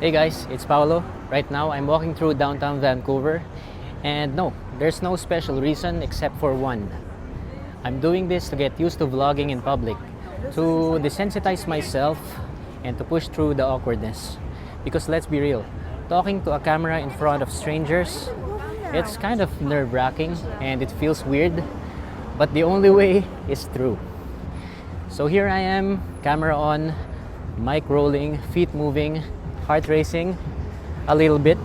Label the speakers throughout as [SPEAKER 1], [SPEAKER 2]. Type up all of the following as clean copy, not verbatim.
[SPEAKER 1] Hey guys, it's Paolo. Right now I'm walking through downtown Vancouver, and no, there's no special reason except for one. I'm doing this to get used to vlogging in public, to desensitize myself, and to push through the awkwardness. Because let's be real, talking to a camera in front of strangers, it's kind of nerve-wracking and it feels weird, but the only way is through. So here I am, camera on, mic rolling, feet moving, heart racing a little bit.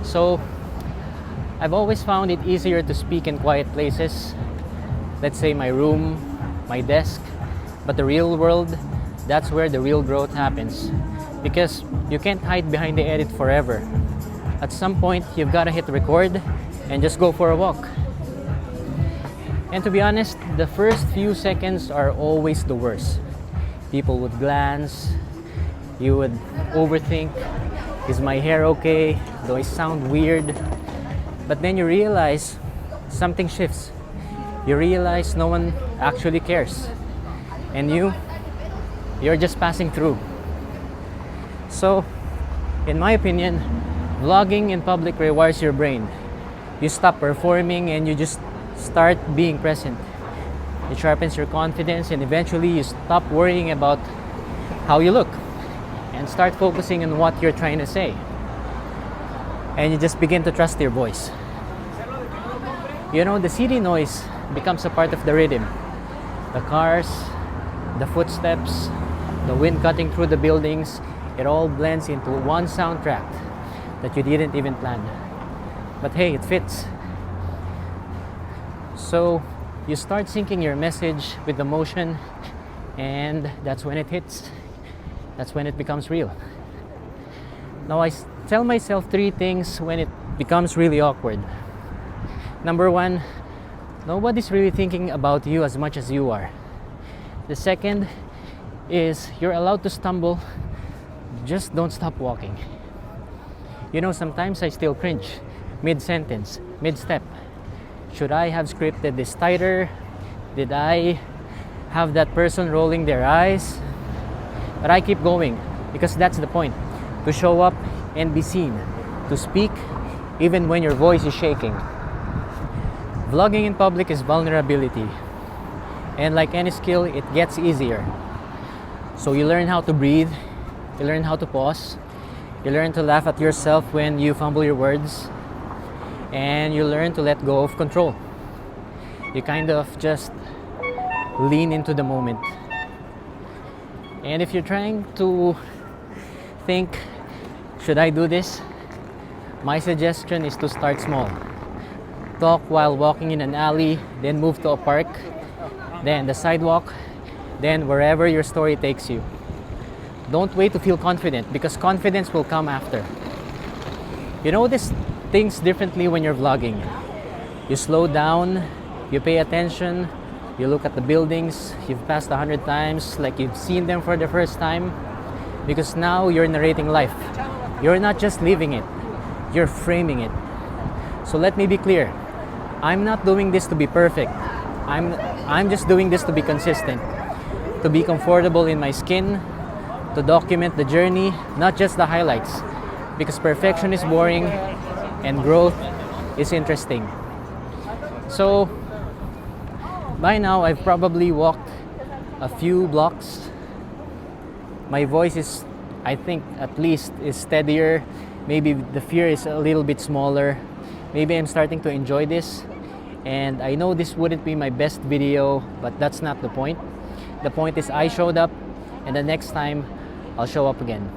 [SPEAKER 1] So I've always found it easier to speak in quiet places, let's say my room, my desk, but the real world, that's where the real growth happens, because you can't hide behind the edit forever. At some point you've got to hit record and just go for a walk. And to be honest, the first few seconds are always the worst. People would glance, you would overthink, is my hair okay? Do I sound weird? But then you realize something shifts. You realize no one actually cares. And you're just passing through. So, in my opinion, vlogging in public rewires your brain. You stop performing and you just start being present. It sharpens your confidence, and eventually you stop worrying about how you look and start focusing on what you're trying to say. And you just begin to trust your voice. You know, the city noise becomes a part of the rhythm. The cars, the footsteps, the wind cutting through the buildings, it all blends into one soundtrack that you didn't even plan. But hey, it fits. So you start syncing your message with the motion, and that's when it hits. That's when it becomes real. Now I tell myself 3 things when it becomes really awkward. Number 1, nobody's really thinking about you as much as you are. The second is you're allowed to stumble, just don't stop walking. You know, sometimes I still cringe mid-sentence, mid-step. Should I have scripted this tighter? Did I have that person rolling their eyes? But I keep going because that's the point. To show up and be seen. To speak even when your voice is shaking. Vlogging in public is vulnerability. And like any skill, it gets easier. So you learn how to breathe. You learn how to pause. You learn to laugh at yourself when you fumble your words. And you learn to let go of control. You kind of just lean into the moment. And if you're trying to think, should I do this? My suggestion is to start small. Talk while walking in an alley, then move to a park, then the sidewalk, then wherever your story takes you. Don't wait to feel confident, because confidence will come after. You notice things differently when you're vlogging. You slow down, you pay attention, you look at the buildings you've passed 100 times like you've seen them for the first time, because now you're narrating life. You're not just living it, you're framing it. So let me be clear, I'm not doing this to be perfect. I'm just doing this to be consistent, to be comfortable in my skin, to document the journey, not just the highlights, because perfection is boring and growth is interesting. So by now I've probably walked a few blocks. My voice is, I think, at least is steadier. Maybe the fear is a little bit smaller. Maybe I'm starting to enjoy this. And I know this wouldn't be my best video, but that's not the point. The point is I showed up, and the next time I'll show up again.